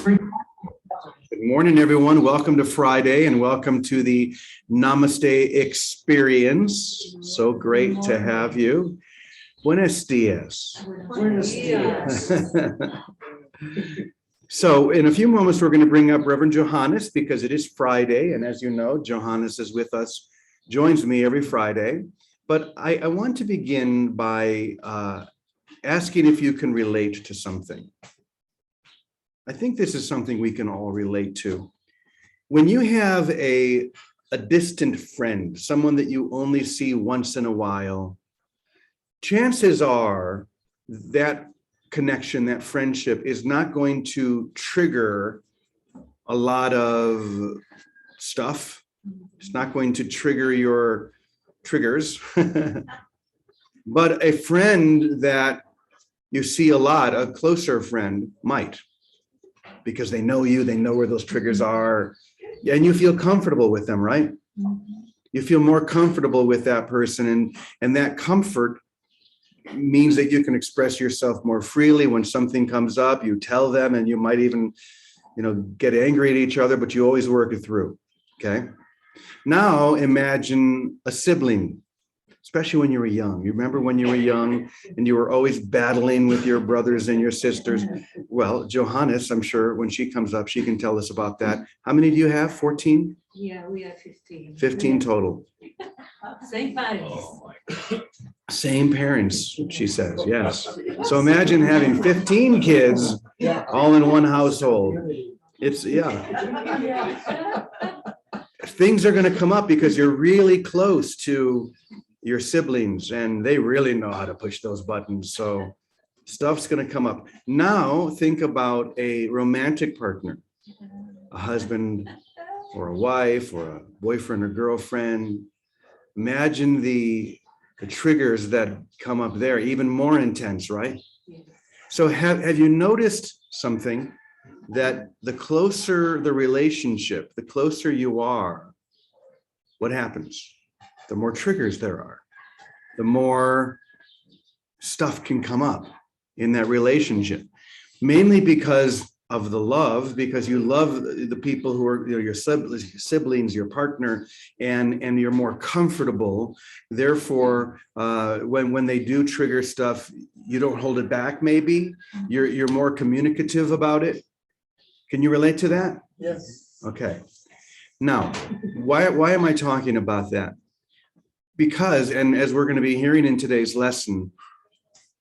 Good morning, everyone. Welcome to Friday and welcome to the Namaste experience. So great to have you. Buenos dias. Buenos dias. So in a few moments, we're going to bring up Reverend Johannes because it is Friday. And as you know, Johannes is with us, joins me every Friday. But I want to begin by asking if you can relate to something. I think this is something we can all relate to. When you have a distant friend, someone that you only see once in a while, chances are that connection, that friendship is not going to trigger a lot of stuff. It's not going to trigger your triggers. But a friend that you see a lot, a closer friend, might. Because they know you, they know where those triggers are, and you feel comfortable with them, right? You feel more comfortable with that person, and that comfort means that you can express yourself more freely. When something comes up, you tell them, and you might even, get angry at each other, but you always work it through, okay? Now imagine a sibling, especially when you were young. You remember when you were young and you were always battling with your brothers and your sisters? Well, Johannes, I'm sure when she comes up, she can tell us about that. How many do you have? 14? Yeah, we have 15. 15 total. Same parents. Same parents, she says, yes. So imagine having 15 kids all in one household. It's, yeah. Things are going to come up because you're really close to your siblings and they really know how to push those buttons. So stuff's going to come up. Now think about a romantic partner, a husband or a wife or a boyfriend or girlfriend. Imagine the triggers that come up there, even more intense, right? So have you noticed something that the closer the relationship, the closer you are, what happens? The more triggers there are, the more stuff can come up in that relationship, mainly because of the love, because you love the people who are your siblings, your partner, and you're more comfortable. Therefore, when they do trigger stuff, you don't hold it back. Maybe you're more communicative about it. Can you relate to that? Yes. Okay. Now, why am I talking about that? Because, and as we're going to be hearing in today's lesson,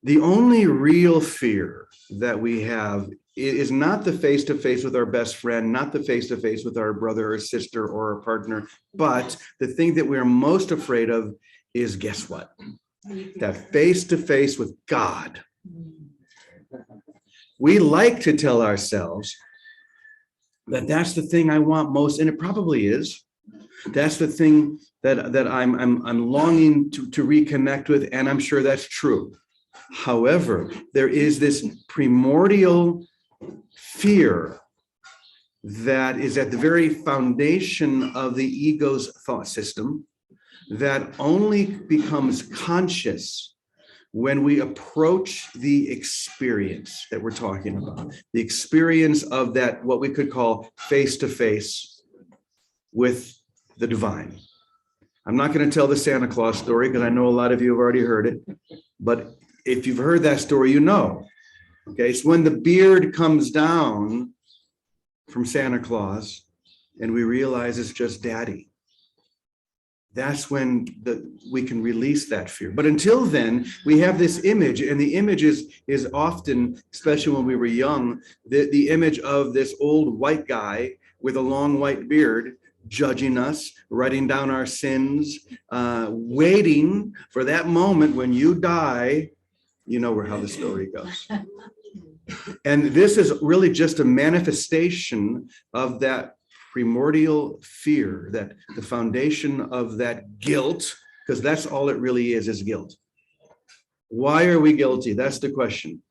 the only real fear that we have is not the face-to-face with our best friend, not the face-to-face with our brother or sister or our partner, but the thing that we're most afraid of is, guess what? That face-to-face with God. We like to tell ourselves that that's the thing I want most, and it probably is. That's the thing that I'm longing to reconnect with, and I'm sure that's true. However, there is this primordial fear that is at the very foundation of the ego's thought system that only becomes conscious when we approach the experience that we're talking about, the experience of that, what we could call face-to-face with the divine. I'm not going to tell the Santa Claus story because I know a lot of you have already heard it, but if you've heard that story, you know. Okay, so when the beard comes down from Santa Claus and we realize it's just Daddy, that's when we can release that fear. But until then, we have this image, and the image is often, especially when we were young, the image of this old white guy with a long white beard judging us, writing down our sins, waiting for that moment when you die. You know how the story goes. And this is really just a manifestation of that primordial fear, that the foundation of that guilt, because that's all it really is guilt. Why are we guilty? That's the question.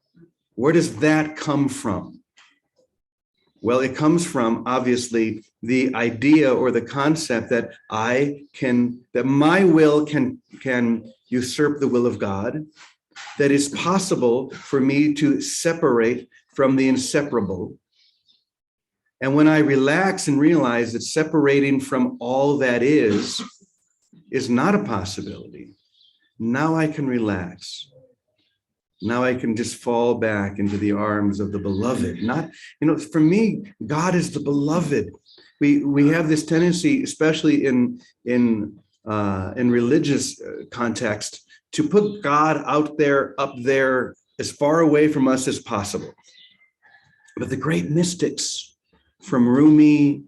Where does that come from? Well, it comes from, obviously, the idea or the concept that my will can usurp the will of God, that it's possible for me to separate from the inseparable, And when I relax and realize that separating from all that is not a possibility, now I can relax. Now I can just fall back into the arms of the beloved. Not, for me, God is the beloved. We have this tendency, especially in religious context, to put God out there, up there, as far away from us as possible. But the great mystics, from Rumi,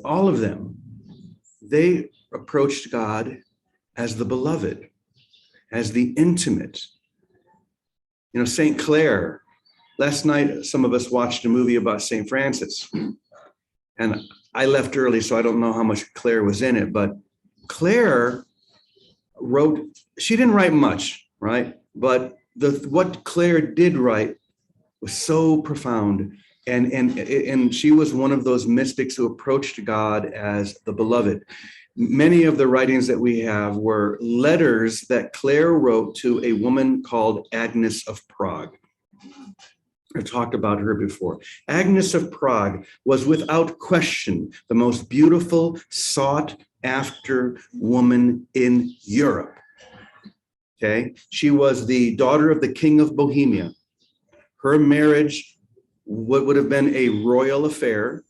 all of them, they approached God as the beloved, as the intimate. St. Clare, last night, some of us watched a movie about St. Francis. And I left early, so I don't know how much Clare was in it, but Clare wrote, she didn't write much, right? But what Clare did write was so profound. And she was one of those mystics who approached God as the beloved. Many of the writings that we have were letters that Clare wrote to a woman called Agnes of Prague. I've talked about her before. Agnes of Prague was without question the most beautiful, sought after woman in Europe. Okay, she was the daughter of the King of Bohemia. Her marriage would have been a royal affair,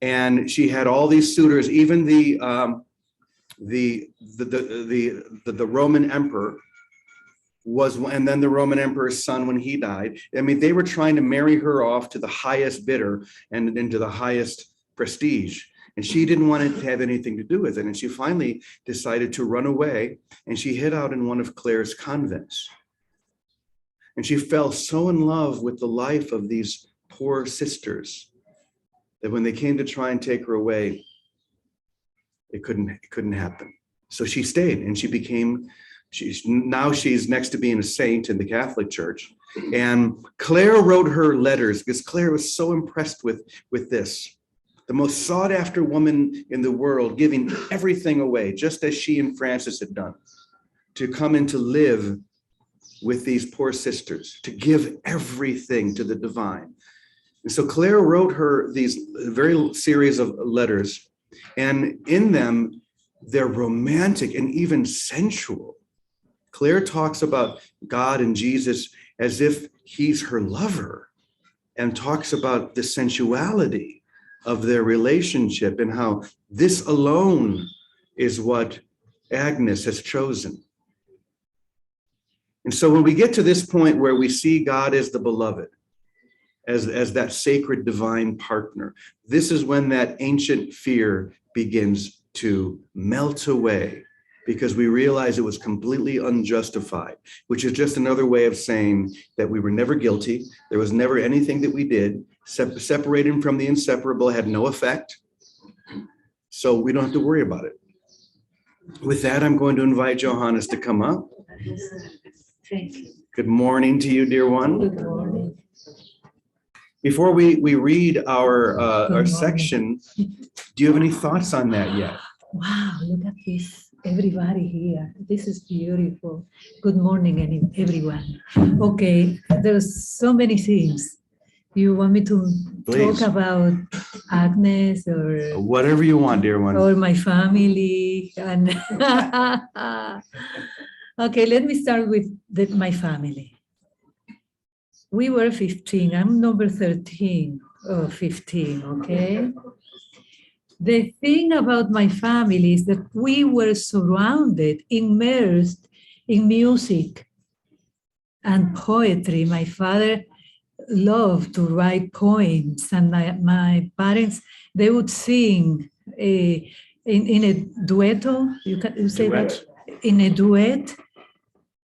and she had all these suitors. Even the Roman emperor was, and then the Roman emperor's son when he died. I mean, they were trying to marry her off to the highest bidder and into the highest prestige. And she didn't want to have anything to do with it. And she finally decided to run away, and she hid out in one of Clare's convents. And she fell so in love with the life of these poor sisters that when they came to try and take her away, it couldn't happen. So she stayed, and she's next to being a saint in the Catholic Church. And Clare wrote her letters because Clare was so impressed with this. The most sought after woman in the world, giving everything away, just as she and Francis had done, to come and to live with these poor sisters, to give everything to the divine. And so Clare wrote her these very series of letters, and in them, they're romantic and even sensual. Clare talks about God and Jesus as if he's her lover, and talks about the sensuality of their relationship and how this alone is what Agnes has chosen. And so when we get to this point where we see God as the beloved, as that sacred divine partner, this is when that ancient fear begins to melt away, because we realize it was completely unjustified, which is just another way of saying that we were never guilty. There was never anything that we did. Separating from the inseparable had no effect. So we don't have to worry about it. With that, I'm going to invite Johannes to come up. Thank you. Good morning to you, dear one. Good morning. Before we read our section, do you have any thoughts on that yet? Wow, look at this. Everybody here. This is beautiful. Good morning, everyone. Okay, there's so many things. You want me to Please. talk about Agnes or Whatever you want, dear one. or my family? And okay, let me start with my family. We were 15. I'm number 13 or 15, okay? The thing about my family is that we were surrounded, immersed in music and poetry. My father loved to write poems, and my parents, they would sing in a duetto, you say Duet. that? In a duet,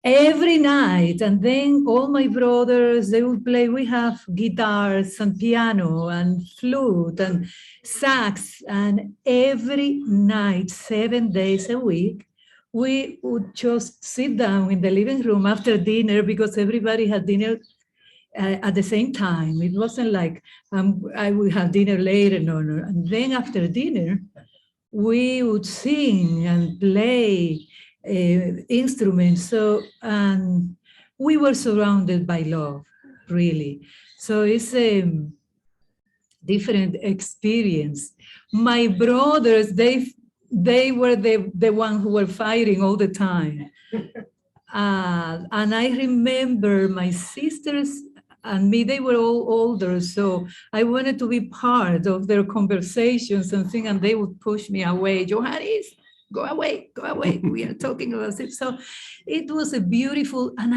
every night. And then all my brothers, they would play. We have guitars and piano and flute and sax, and every night, 7 days a week, we would just sit down in the living room after dinner, because everybody had dinner at the same time. It wasn't like I would have dinner later, no. And then after dinner, we would sing and play instruments. So, and we were surrounded by love, really. So it's different experience. My brothers, they were the one who were fighting all the time. And I remember my sisters and me, they were all older, so I wanted to be part of their conversations and things, and they would push me away. Johannes, go away, we are talking about it. So it was a beautiful, and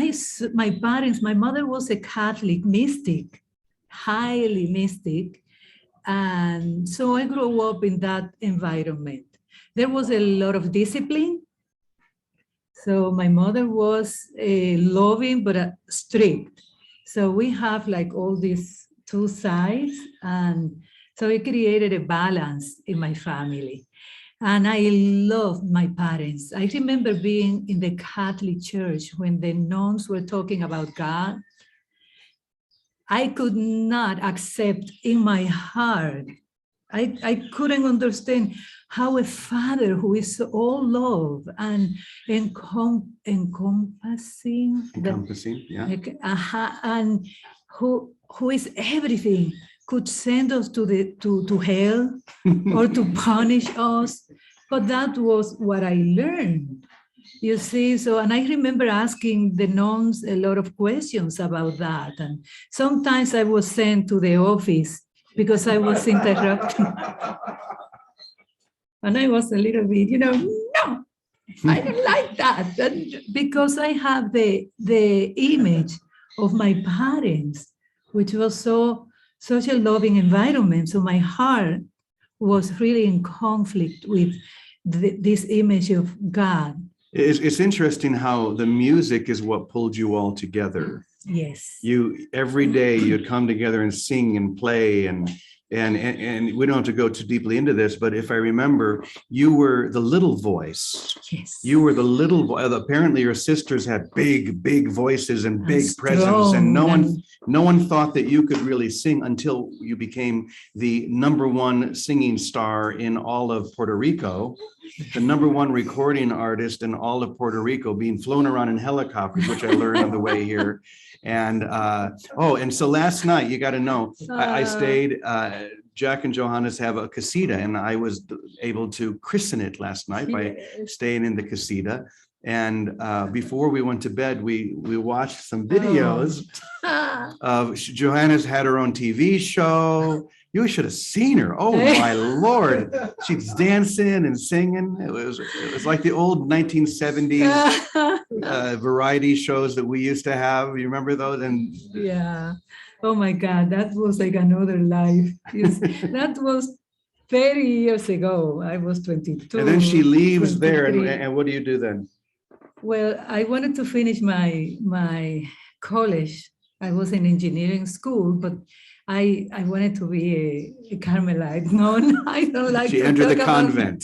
my parents, my mother was a Catholic mystic, highly mystic. And so I grew up in that environment. There was a lot of discipline. So my mother was loving, but strict. So we have like all these two sides. And so it created a balance in my family. And I loved my parents. I remember being in the Catholic Church when the nuns were talking about God. I could not accept in my heart. I couldn't understand how a father who is all love and encompassing, Yeah. and who is everything, could send us to hell or to punish us. But that was what I learned. You see, so, and I remember asking the nuns a lot of questions about that. And sometimes I was sent to the office because I was interrupting. And I was a little bit, no, I don't like that. And because I have the image of my parents, which was such a loving environment. So my heart was really in conflict with this image of God. It's interesting how the music is what pulled you all together. Yes. Every day you'd come together and sing and play, and we don't have to go too deeply into this, but if I remember, you were the little voice. Yes. You were the little voice. Apparently your sisters had big voices and big presence, and no one thought that you could really sing until you became the #1 singing star in all of Puerto Rico, the #1 recording artist in all of Puerto Rico, being flown around in helicopters, which I learned on the way here. And and so last night, you got to know, I stayed. Jack and Johannes have a casita, and I was able to christen it last night by staying in the casita. And before we went to bed, we watched some videos of Johannes had her own TV show. You should have seen her. Oh my Lord. She's dancing and singing. It was like the old 1970s variety shows that we used to have. You remember those? And yeah. Oh my God, that was like another life. Yes, that was 30 years ago. I was 22. And then she leaves 23. there, and what do you do then? Well, I wanted to finish my college. I was in engineering school, but I wanted to be a Carmelite. No, I don't like She to entered the talk about convent.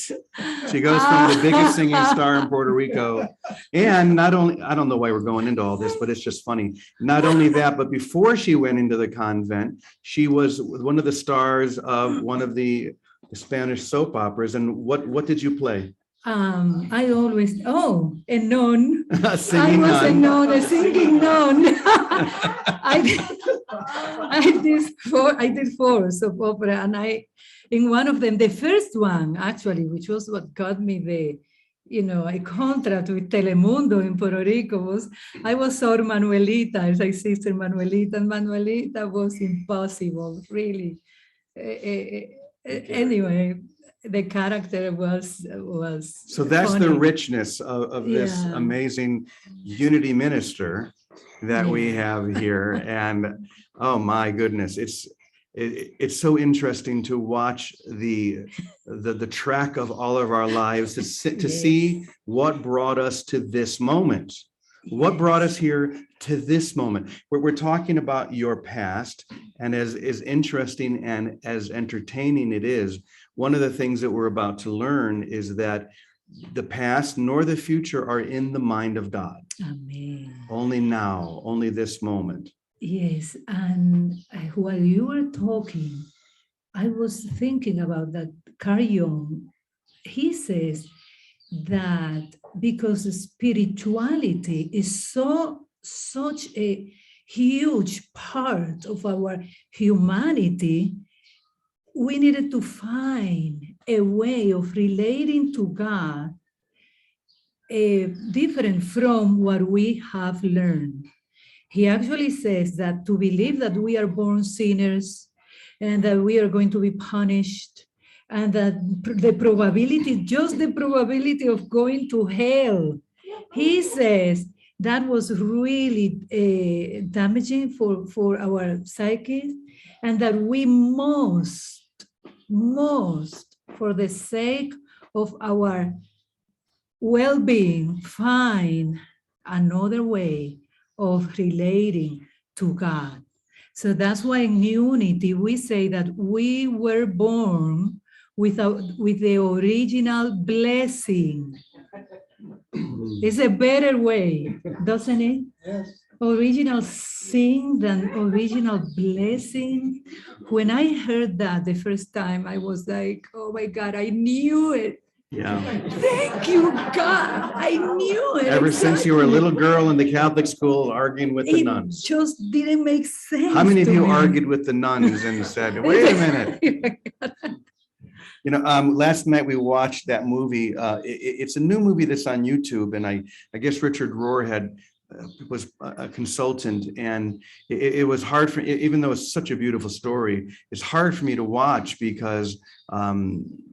She goes from the biggest singing star in Puerto Rico. And not only, I don't know why we're going into all this, but it's just funny. Not only that, but before she went into the convent, she was one of the stars of one of the Spanish soap operas. And what did you play? I always, a nun. A singing I was nun. a nun, a singing nun. I did 4 soap opera, and in one of them, the first one actually, which was what got me a contract with Telemundo in Puerto Rico, I was Sor Manuelita, as I sister Manuelita, and Manuelita was impossible, really. Anyway, the character was so that's funny. the richness of this amazing unity minister that we have here. And oh my goodness, it's so interesting to watch the track of all of our lives, to see what brought us to this moment. What brought us here to this moment? We're talking about your past, and as interesting and as entertaining it is, one of the things that we're about to learn is that the past nor the future are in the mind of God. Amen. Only now, only this moment. Yes, and while you were talking, I was thinking about that. Carl Jung, he says that because spirituality is such a huge part of our humanity, we needed to find a way of relating to God different from what we have learned. He actually says that to believe that we are born sinners and that we are going to be punished, and that the probability, just the probability of going to hell, he says that was really damaging for our psyche, and that we must, for the sake of our well-being, find another way of relating to God. So that's why in unity we say that we were born with the original blessing. It's a better way, doesn't it? Yes. Original sin than original blessing. When I heard that the first time, I was like, oh my God, I knew it. Yeah. Thank you, God. I knew it. Ever since you were a exactly. little girl in the Catholic school arguing with the It nuns. just didn't make sense. How many of to you me. argued with the nuns and said, wait a minute? You know, last night we watched that movie. It's a new movie that's on YouTube, and I guess Richard Rohr was a consultant, and it was hard for, even though it's such a beautiful story, it's hard for me to watch because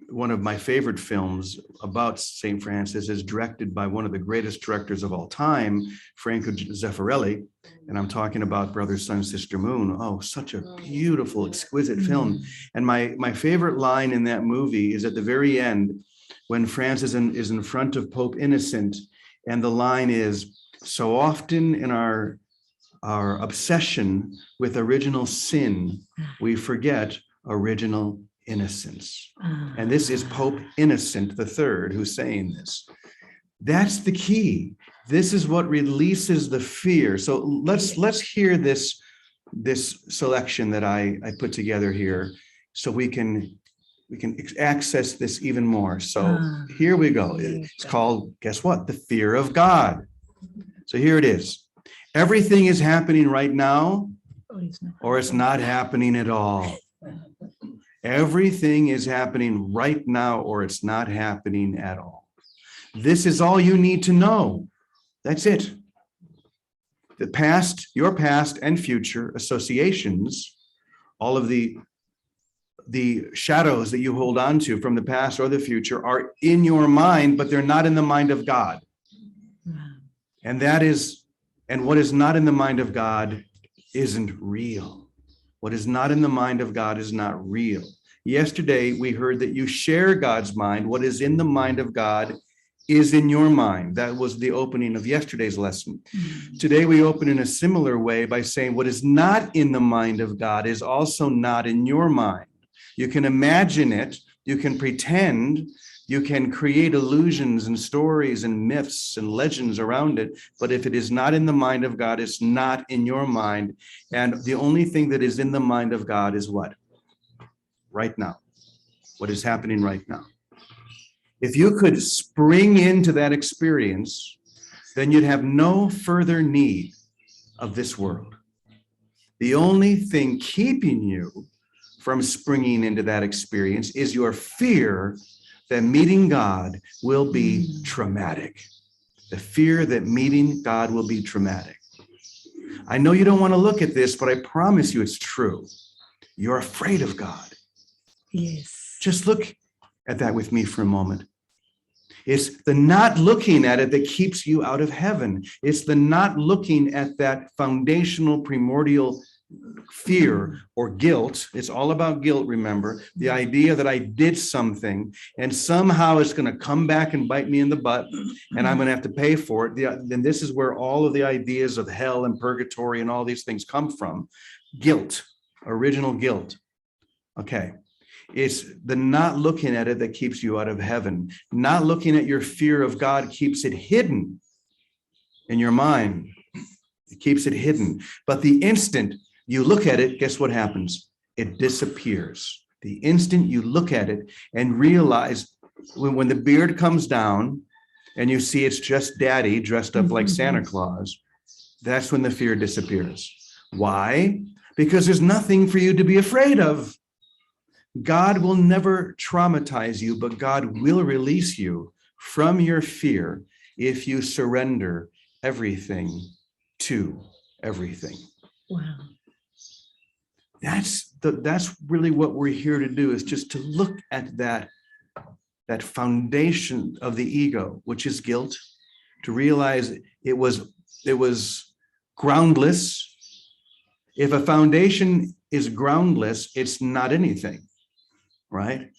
one of my favorite films about St. Francis is directed by one of the greatest directors of all time, Franco Zeffirelli. And I'm talking about Brother, Sun, Sister, Moon. Oh, such a beautiful, exquisite film. And my favorite line in that movie is at the very end when Francis is in front of Pope Innocent. And the line is, so often in our obsession with original sin, we forget original innocence. And this is Pope Innocent III who's saying this. That's the key. This is what releases the fear. So let's hear this selection that I put together here, so we can access this even more. So here we go. It's called, guess what? The fear of God. So here it is. Everything is happening right now, or it's not happening at all. Everything is happening right now, or it's not happening at all. This is all you need to know. That's it. The past, your past and future associations, all of the shadows that you hold on to from the past or the future are in your mind, but they're not in the mind of God. And what is not in the mind of God isn't real. What is not in the mind of God is not real. Yesterday, we heard that you share God's mind. What is in the mind of God is in your mind. That was the opening of yesterday's lesson. Today, we open in a similar way by saying what is not in the mind of God is also not in your mind. You can imagine it, you can pretend, you can create illusions and stories and myths and legends around it, but if it is not in the mind of God, it's not in your mind. And the only thing that is in the mind of God is what? Right now. What is happening right now. If you could spring into that experience, then you'd have no further need of this world. The only thing keeping you from springing into that experience is your fear that meeting God will be traumatic. The fear that meeting God will be traumatic. I know you don't want to look at this, but I promise you it's true. You're afraid of God. Yes. Just look at that with me for a moment. It's the not looking at it that keeps you out of heaven. It's the not looking at that foundational primordial fear or guilt. It's all about guilt, remember. The idea that I did something and somehow it's going to come back and bite me in the butt and I'm going to have to pay for it. Then this is where all of the ideas of hell and purgatory and all these things come from. Guilt, original guilt. Okay. It's the not looking at it that keeps you out of heaven. Not looking at your fear of God keeps it hidden in your mind. It keeps it hidden. But the instant you look at it, guess what happens? It disappears. The instant you look at it and realize when the beard comes down and you see it's just daddy dressed up like Santa Claus, that's when the fear disappears. Why? Because there's nothing for you to be afraid of. God will never traumatize you, but God will release you from your fear if you surrender everything to everything. Wow. That's really what we're here to do, is just to look at that foundation of the ego, which is guilt, to realize it was groundless. If a foundation is groundless, it's not anything, right?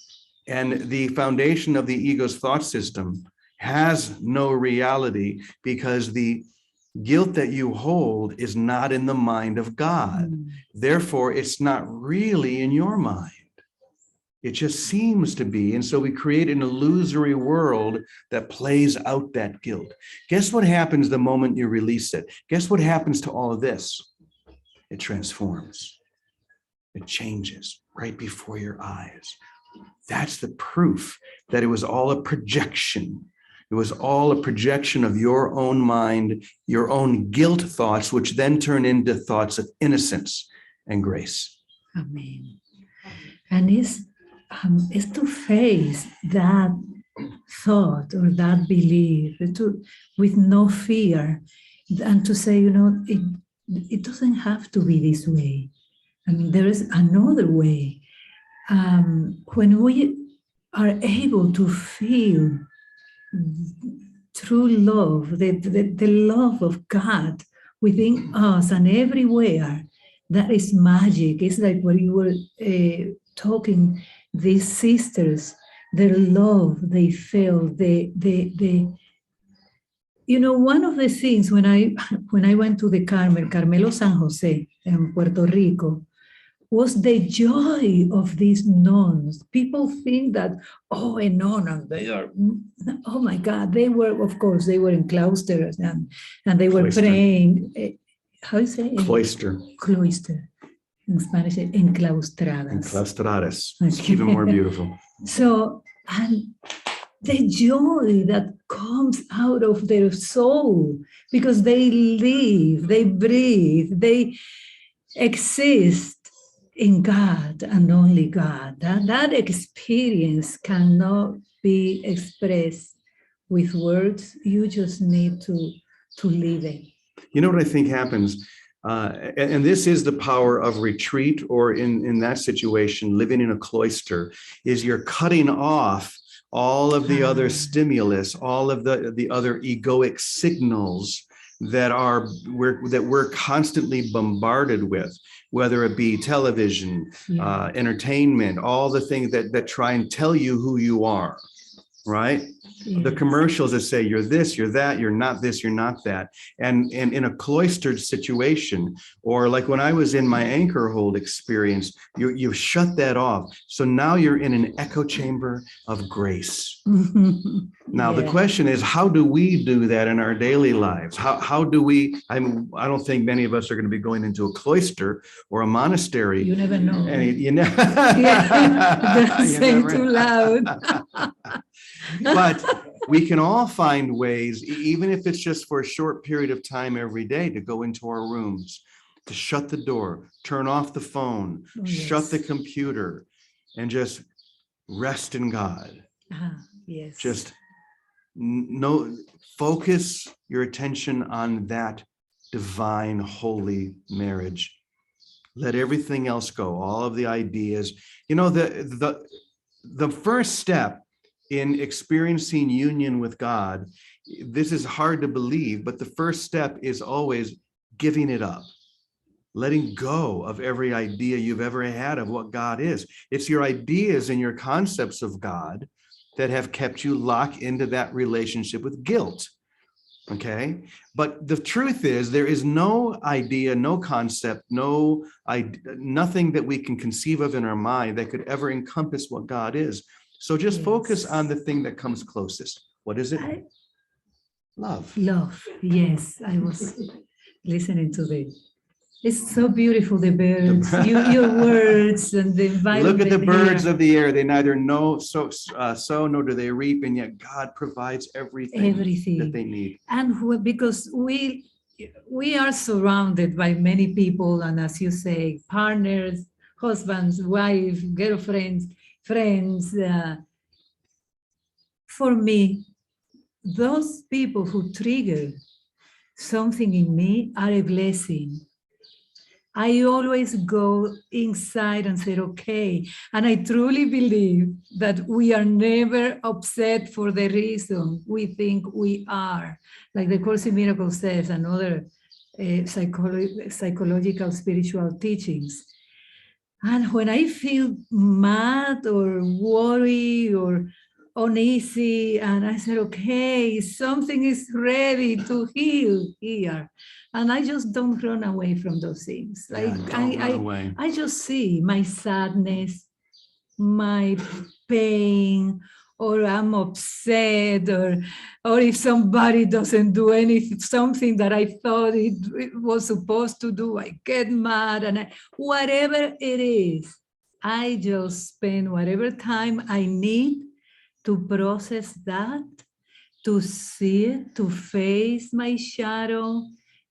And the foundation of the ego's thought system has no reality, because the guilt that you hold is not in the mind of God. Therefore, it's not really in your mind. It just seems to be. And so we create an illusory world that plays out that guilt. Guess what happens the moment you release it? Guess what happens to all of this? It transforms. It changes right before your eyes. That's the proof that it was all a projection. It was all a projection of your own mind, your own guilt thoughts, which then turn into thoughts of innocence and grace. Amen. And it's to face that thought or that belief with no fear, and to say, it doesn't have to be this way. I mean, there is another way. When we are able to feel true love, the love of God within us and everywhere, that is magic. It's like what you were talking, these sisters, their love they felt, one of the things when I went to the Carmelo San Jose in Puerto Rico, was the joy of these nuns. People think that, a nun, and they are, oh my God, they were, of course, they were in cloisters and they were Cloister. praying. How do you say? Cloister. Cloister. In Spanish, enclaustradas. Enclaustradas. Okay. It's even more beautiful. So, and the joy that comes out of their soul, because they live, they breathe, they exist in God and only God. That experience cannot be expressed with words. You just need to live it. You know what I think happens? And this is the power of retreat, or in that situation, living in a cloister, is you're cutting off all of the other stimulus, all of the other egoic signals that we're constantly bombarded with, whether it be television, entertainment, all the things that try and tell you who you are, right? Yes. The commercials that say you're this, you're that, you're not this, you're not that. And in a cloistered situation, or like when I was in my anchor hold experience, you shut that off. So now you're in an echo chamber of grace. Now, the question is, how do we do that in our daily lives? How do we, I don't think many of us are going to be going into a cloister or a monastery. You never know. You never. Don't say too loud. But we can all find ways, even if it's just for a short period of time every day, to go into our rooms, to shut the door, turn off the phone, shut the computer, and just rest in God. Yes. Just focus your attention on that divine, holy marriage. Let everything else go, all of the ideas. The first step in experiencing union with God, this is hard to believe, but the first step is always giving it up, letting go of every idea you've ever had of what God is. It's your ideas and your concepts of God that have kept you locked into that relationship with guilt. Okay, but the truth is, there is no idea, no concept, nothing that we can conceive of in our mind that could ever encompass what God is. So just focus on the thing that comes closest. What is it? Love. Love. Yes, I was listening to this. It's so beautiful, the birds, your words, and the environment. Look at the birds here. of the air. They neither sow nor do they reap, and yet God provides everything that they need. And because we are surrounded by many people, and as you say, partners, husbands, wife, girlfriends, friends. For me, those people who trigger something in me are a blessing. I always go inside and say, okay. And I truly believe that we are never upset for the reason we think we are. Like the Course in Miracles says, and other psychological spiritual teachings. And when I feel mad or worried or uneasy, and I said, okay, something is ready to heal here. And I just don't run away from those things. I just see my sadness, my pain, or I'm upset, or if somebody doesn't do anything, something that I thought it was supposed to do, I get mad, and whatever it is, I just spend whatever time I need to process that, to see it, to face my shadow,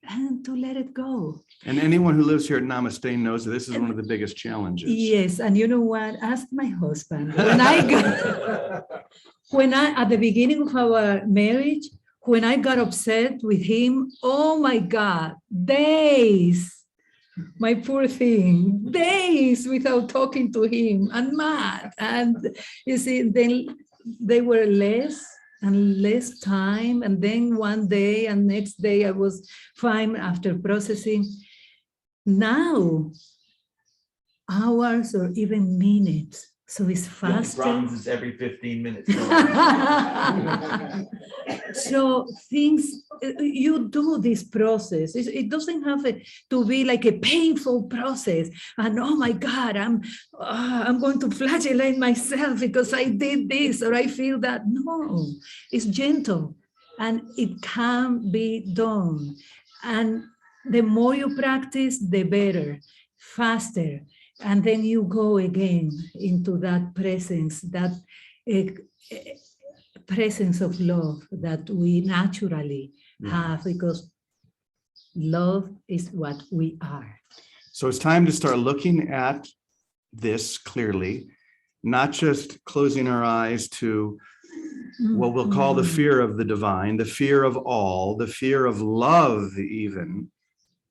and to let it go. And anyone who lives here at Namaste knows that this is one of the biggest challenges. Yes, and you know what? Ask my husband. When I at the beginning of our marriage, when I got upset with him, oh my God, days, my poor thing, days without talking to him and mad. And you see, then they were less and less time. And then one day and next day I was fine after processing. Now, hours or even minutes. So it's faster. Problems is every 15 minutes. So things, you do this process. It doesn't have to be like a painful process. And oh my God, I'm going to flagellate myself because I did this or I feel that. No, it's gentle and it can be done. And the more you practice, the better, faster. And then you go again into that presence, that presence of love that we naturally have, because love is what we are. So it's time to start looking at this clearly, not just closing our eyes to what we'll call the fear of the divine, the fear of all, the fear of love even.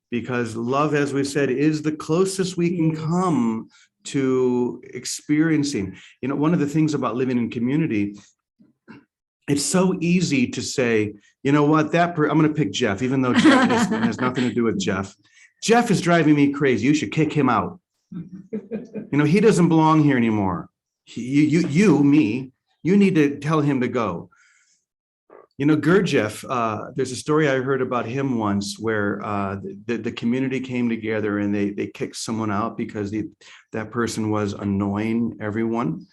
Because love, as we said, is the closest we can come to experiencing. You know, one of the things about living in community, it's so easy to say, you know what, I'm going to pick Jeff, even though Jeff has nothing to do with Jeff. Jeff is driving me crazy. You should kick him out. You know, he doesn't belong here anymore. Me, you need to tell him to go. You know, Gurdjieff, there's a story I heard about him once where the community came together and they kicked someone out because that person was annoying everyone.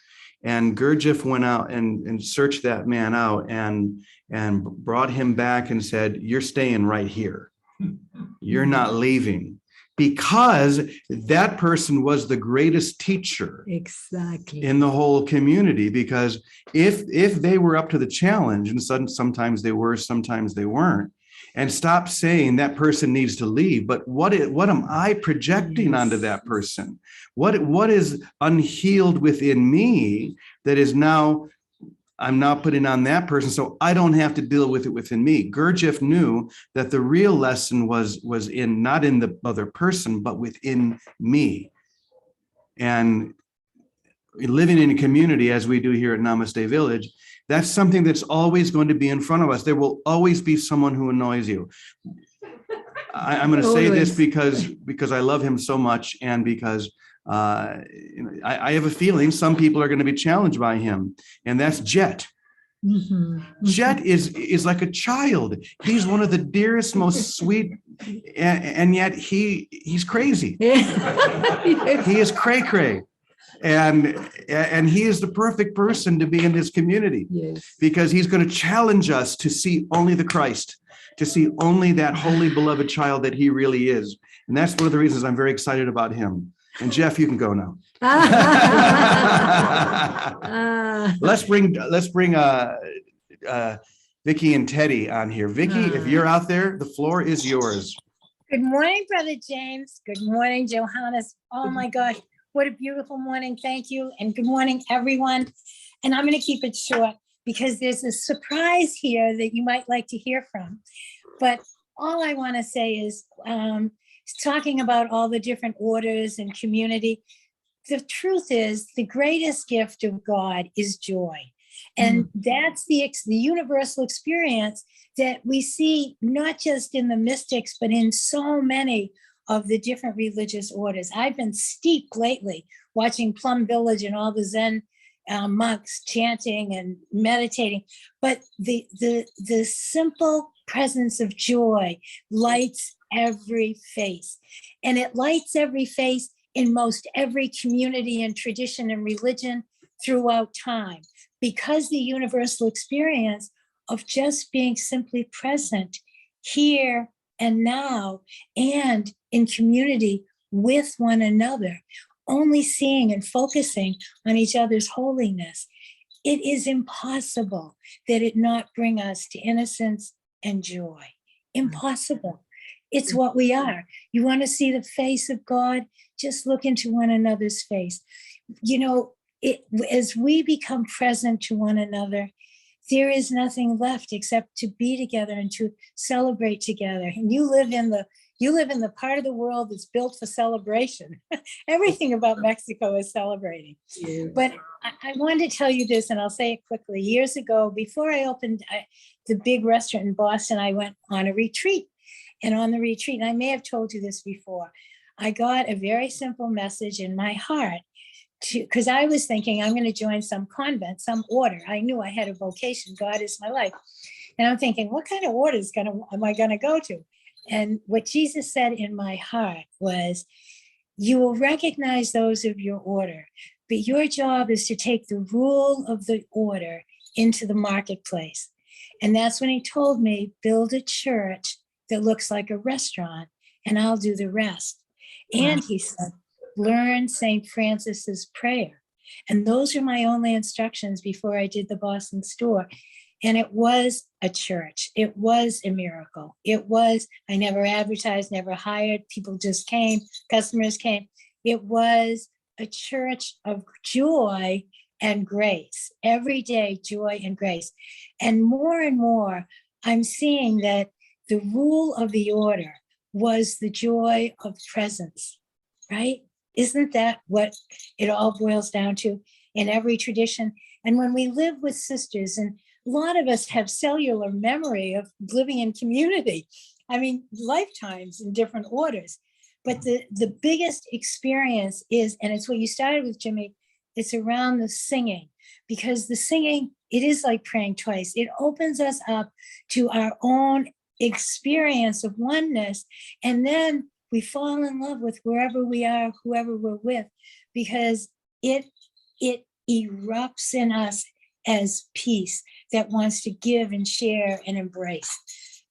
And Gurdjieff went out and searched that man out and brought him back and said, you're staying right here. You're not leaving. Because that person was the greatest teacher in the whole community. Because if they were up to the challenge, and sometimes they were, sometimes they weren't, and stop saying that person needs to leave, but what am I projecting onto that person? What is unhealed within me that is now I'm now putting on that person, so I don't have to deal with it within me. Gurdjieff knew that the real lesson was not in the other person, but within me. And living in a community, as we do here at Namaste Village, that's something that's always going to be in front of us. There will always be someone who annoys you. I'm going to say this because I love him so much, and because I have a feeling some people are going to be challenged by him, and that's Jet. Jet is like a child. He's one of the dearest, most sweet, and yet he's crazy. He is cray-cray. And he is the perfect person to be in this community, because he's going to challenge us to see only the Christ, to see only that holy beloved child that he really is. And that's one of the reasons I'm very excited about him. And Jeff, you can go now. Let's bring Vicky and Teddy on here. Vicky, if you're out there, the floor is yours. Good morning, Brother James. Good morning, Johannes. Oh my gosh, What a beautiful morning. Thank you. And good morning, everyone. And I'm going to keep it short because there's a surprise here that you might like to hear from. But all I want to say is talking about all the different orders and community. The truth is the greatest gift of God is joy. And that's the universal experience that we see not just in the mystics, but in so many of the different religious orders. I've been steeped lately watching Plum Village and all the Zen monks chanting and meditating. But the simple presence of joy lights every face. And it lights every face in most every community and tradition and religion throughout time, because the universal experience of just being simply present here and now and in community with one another, only seeing and focusing on each other's holiness. It is impossible that it not bring us to innocence and joy. Impossible. It's what we are. You want to see the face of God? Just look into one another's face. You know, as we become present to one another, there is nothing left except to be together and to celebrate together. And you live in the part of the world that's built for celebration. Everything about Mexico is celebrating. Yeah. But I wanted to tell you this, and I'll say it quickly. Years ago, before I opened the big restaurant in Boston, I went on a retreat. And on the retreat, and I may have told you this before, I got a very simple message in my heart, because I was thinking I'm going to join some convent, some order. I knew I had a vocation. God is my life. And I'm thinking, what kind of order am I going to go to? And what Jesus said in my heart was, you will recognize those of your order, but your job is to take the rule of the order into the marketplace. And that's when he told me, build a church that looks like a restaurant, and I'll do the rest. And he said, learn St. Francis's prayer. And those are my only instructions before I did the Boston store. And it was a church. It was a miracle. I never advertised, never hired. People just came, customers came. It was a church of joy and grace. Every day, joy and grace. And more, I'm seeing that the rule of the order was the joy of presence, right? Isn't that what it all boils down to in every tradition? And when we live with sisters, and a lot of us have cellular memory of living in community, I mean, lifetimes in different orders. But the biggest experience is, and it's what you started with, Jimmy, it's around the singing, because the singing, it is like praying twice. It opens us up to our own experience of oneness, and then we fall in love with wherever we are, whoever we're with, because it erupts in us as peace that wants to give and share and embrace.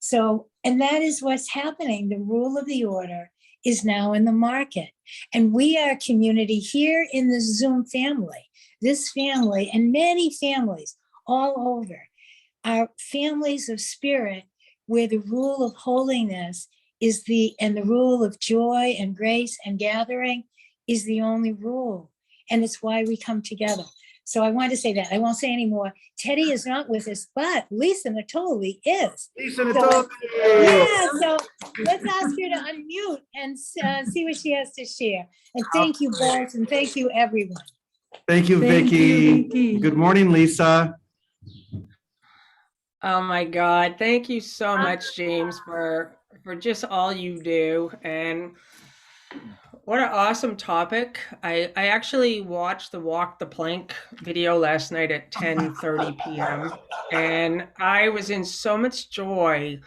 So, and that is what's happening. The rule of the order is now in the market, and we are a community here in the Zoom family, this family and many families all over, are families of spirit, where the rule of holiness is the rule of joy and grace and gathering is the only rule. And it's why we come together. So I wanted to say that. I won't say anymore. Teddy is not with us, but Lisa Natoli is. Lisa Natoli. Yeah, so let's ask her to unmute and see what she has to share. And thank you both, and thank you everyone. Thank you, Vicky. Good morning, Lisa. Oh my God. Thank you so much, James, for just all you do. And what an awesome topic. I actually watched the Walk the Plank video last night at 10:30 p.m. And I was in so much joy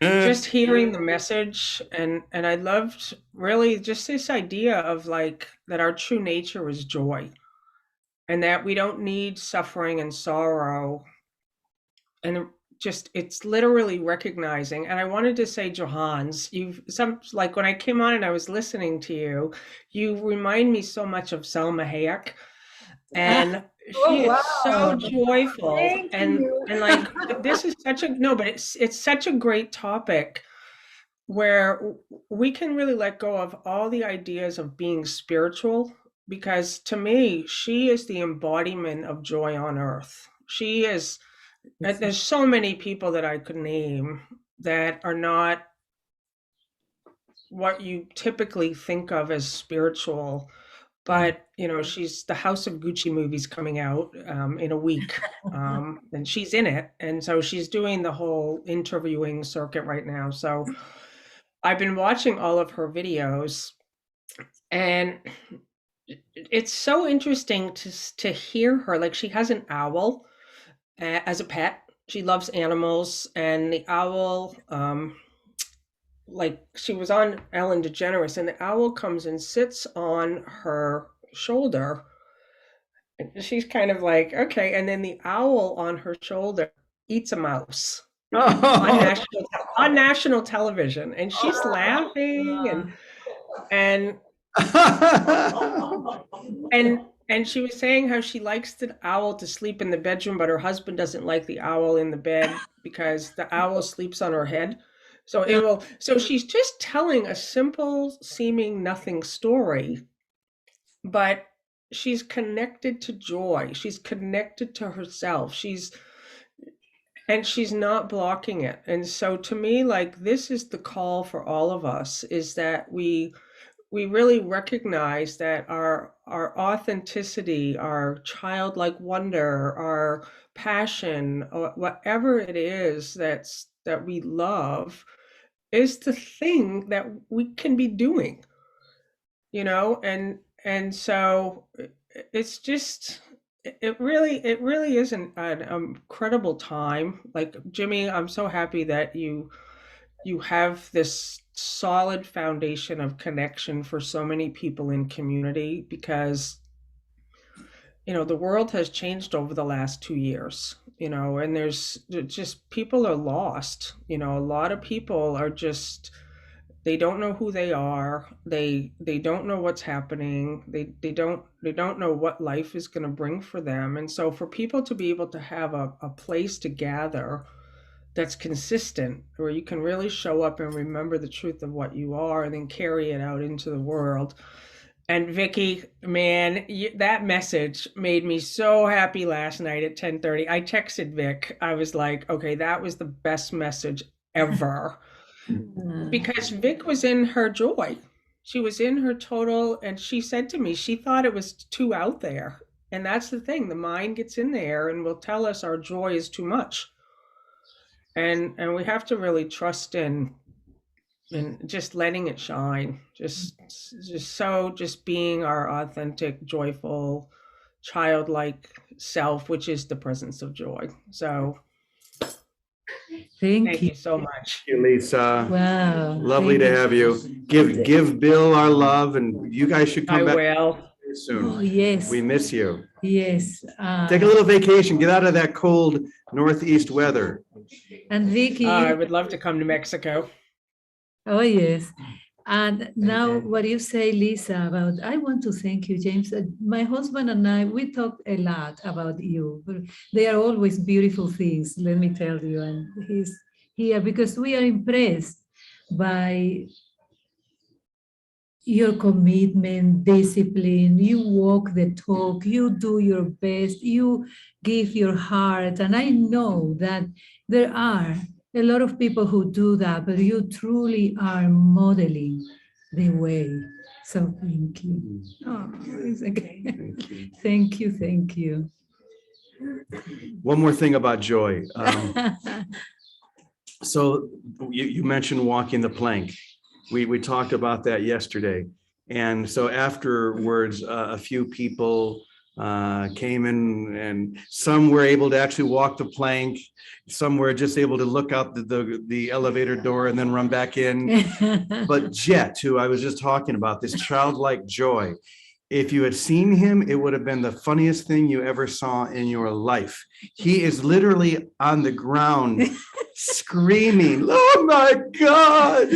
just hearing the message. And I loved really just this idea of like that our true nature is joy, and that we don't need suffering and sorrow. And just, it's literally recognizing. And I wanted to say, Johannes, like when I came on and I was listening to you, you remind me so much of Selma Hayek. And she is so joyful. And like, this is such but it's such a great topic where we can really let go of all the ideas of being spiritual, because to me, she is the embodiment of joy on earth. She is, there's so many people that I could name that are not what you typically think of as spiritual. But she's the House of Gucci movies coming out in a week, and she's in it, and so she's doing the whole interviewing circuit right now. So I've been watching all of her videos, and it's so interesting to hear her. Like, she has an owl as a pet. She loves animals, and the owl, like, she was on Ellen DeGeneres, and the owl comes and sits on her shoulder. And she's kind of like, okay, and then the owl on her shoulder eats a mouse on national television, and she's laughing and and she was saying how she likes the owl to sleep in the bedroom, but her husband doesn't like the owl in the bed because the owl sleeps on her head. So she's just telling a simple seeming nothing story, but she's connected to joy. She's connected to herself. She's not blocking it. And so to me, like, this is the call for all of us, is that we really recognize that our authenticity, our childlike wonder, our passion, or whatever it is that we love, is the thing that we can be doing, and so it's just, it really is an incredible time. Like, Jimmy, I'm so happy that you have this solid foundation of connection for so many people in community, because the world has changed over the last 2 years, and there's just, people are lost. A lot of people are just, they don't know who they are. They don't know what's happening. They don't know what life is going to bring for them. And so for people to be able to have a place to gather that's consistent, where you can really show up and remember the truth of what you are and then carry it out into the world. And Vicky, man, that message made me so happy last night at 10:30. I texted Vic. I was like, okay, that was the best message ever. Because Vic was in her joy. She was in her total, and she said to me, she thought it was too out there. And that's the thing. The mind gets in there and will tell us our joy is too much. And we have to really trust in just letting it shine, just being our authentic, joyful, childlike self, which is the presence of joy. So thank you so much. Thank you, Lisa. Wow. Lovely to have you. Give Bill our love, and you guys should come back soon. Oh, yes. We miss you. Yes. Take a little vacation. Get out of that cold northeast weather. And Vicky. I would love to come to Mexico. Oh, yes. And now what you say, Lisa, about, I want to thank you, James. My husband and I, we talked a lot about you. They are always beautiful things, let me tell you. And he's here because we are impressed by your commitment, discipline. You walk the talk, you do your best, you give your heart. And I know that there are a lot of people who do that, but you truly are modeling the way. So thank you. Oh, it's okay. Thank you. Thank you. One more thing about joy. So you mentioned walking the plank. We talked about that yesterday. And so afterwards, a few people came in, and some were able to actually walk the plank. Some were just able to look out the elevator door and then run back in. But Jet, who I was just talking about, this childlike joy, if you had seen him, it would have been the funniest thing you ever saw in your life. He is literally on the ground screaming, oh my God,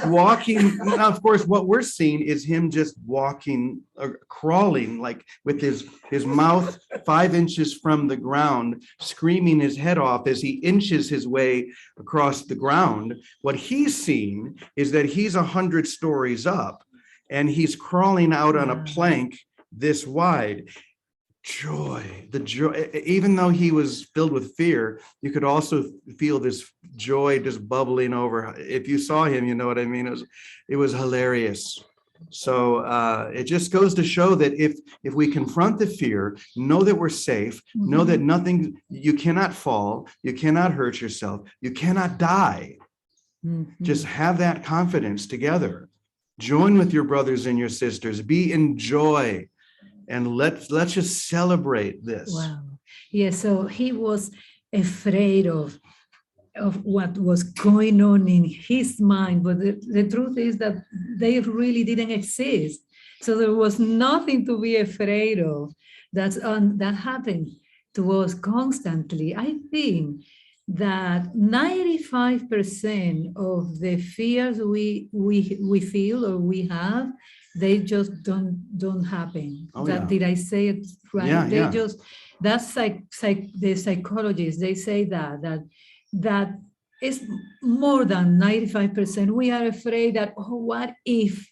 walking. Now, of course, what we're seeing is him just walking, crawling, like with his mouth 5 inches from the ground, screaming his head off as he inches his way across the ground. What he's seeing is that he's 100 stories up, and he's crawling out on a plank this wide. Joy, the joy, even though he was filled with fear, you could also feel this joy just bubbling over. If you saw him, you know what I mean? It was hilarious. So it just goes to show that if we confront the fear, know that we're safe, know that nothing, you cannot fall, you cannot hurt yourself, you cannot die. Just have that confidence together. Join with your brothers and your sisters, be in joy. And let's just celebrate this. Wow. Yeah, so he was afraid of what was going on in his mind, but the truth is that they really didn't exist. So there was nothing to be afraid of. That happened to us constantly. I think that 95% of the fears we feel or we have, they just don't happen. Oh, yeah. Did I say it right? Yeah, They yeah. just, that's the psychologists, they say that is more than 95%. We are afraid that, oh, what if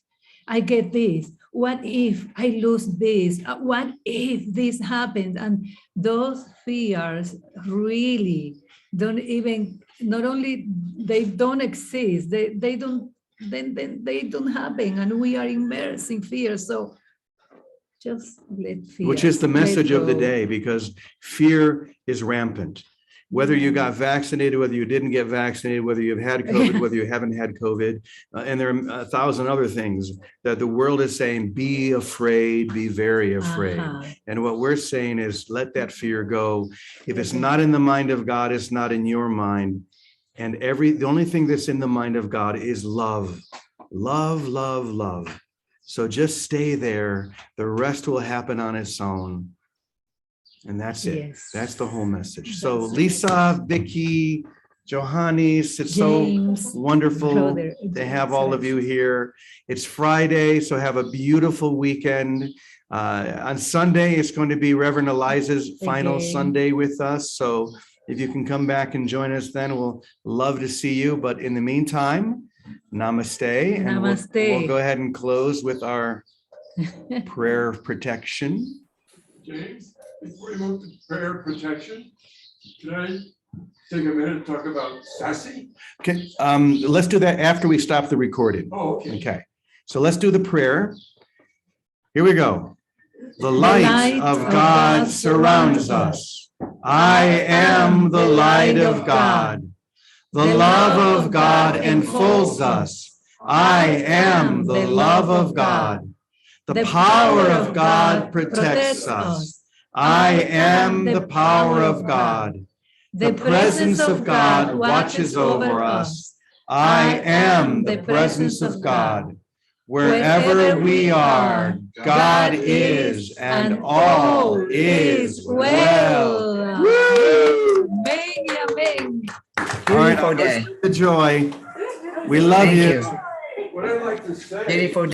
I get this? What if I lose this? What if this happens? And those fears really don't even, not only they don't exist, they don't, then they don't happen, and we are immersed in fear. So just let fear, Which is the message of the go. day, because fear is rampant. Whether you got vaccinated, whether you didn't get vaccinated, whether you've had COVID, whether you haven't had COVID, and there are 1,000 other things that the world is saying, be afraid, be very afraid. And what we're saying is let that fear go. If it's not in the mind of God, it's not in your mind. And the only thing that's in the mind of God is love, love, love, love. So just stay there. The rest will happen on its own. And that's it. Yes. That's the whole message. So That's Lisa, Vicky, Johannes, it's James, so wonderful brother, to have all of you here. It's Friday, so have a beautiful weekend. On Sunday, it's going to be Reverend Eliza's final Again. Sunday with us. So if you can come back and join us then, we'll love to see you. But in the meantime, namaste. And Namaste. we'll go ahead and close with our prayer of protection. James, before you move to prayer protection, can I take a minute to talk about Sassy? Okay, let's do that after we stop the recording. Oh, okay. Okay, so let's do the prayer. Here we go. The light of God surrounds us. I am the light of God. The love of God enfolds us. I am the love of God. The power of God protects us. I am the power of God. The presence of God watches over us. I am the presence of God. Wherever we are, God is, and all is well. Woo! Amen, amen. All right, Beautiful day. the joy. We love Thank you. you. What I'd like to say. Beautiful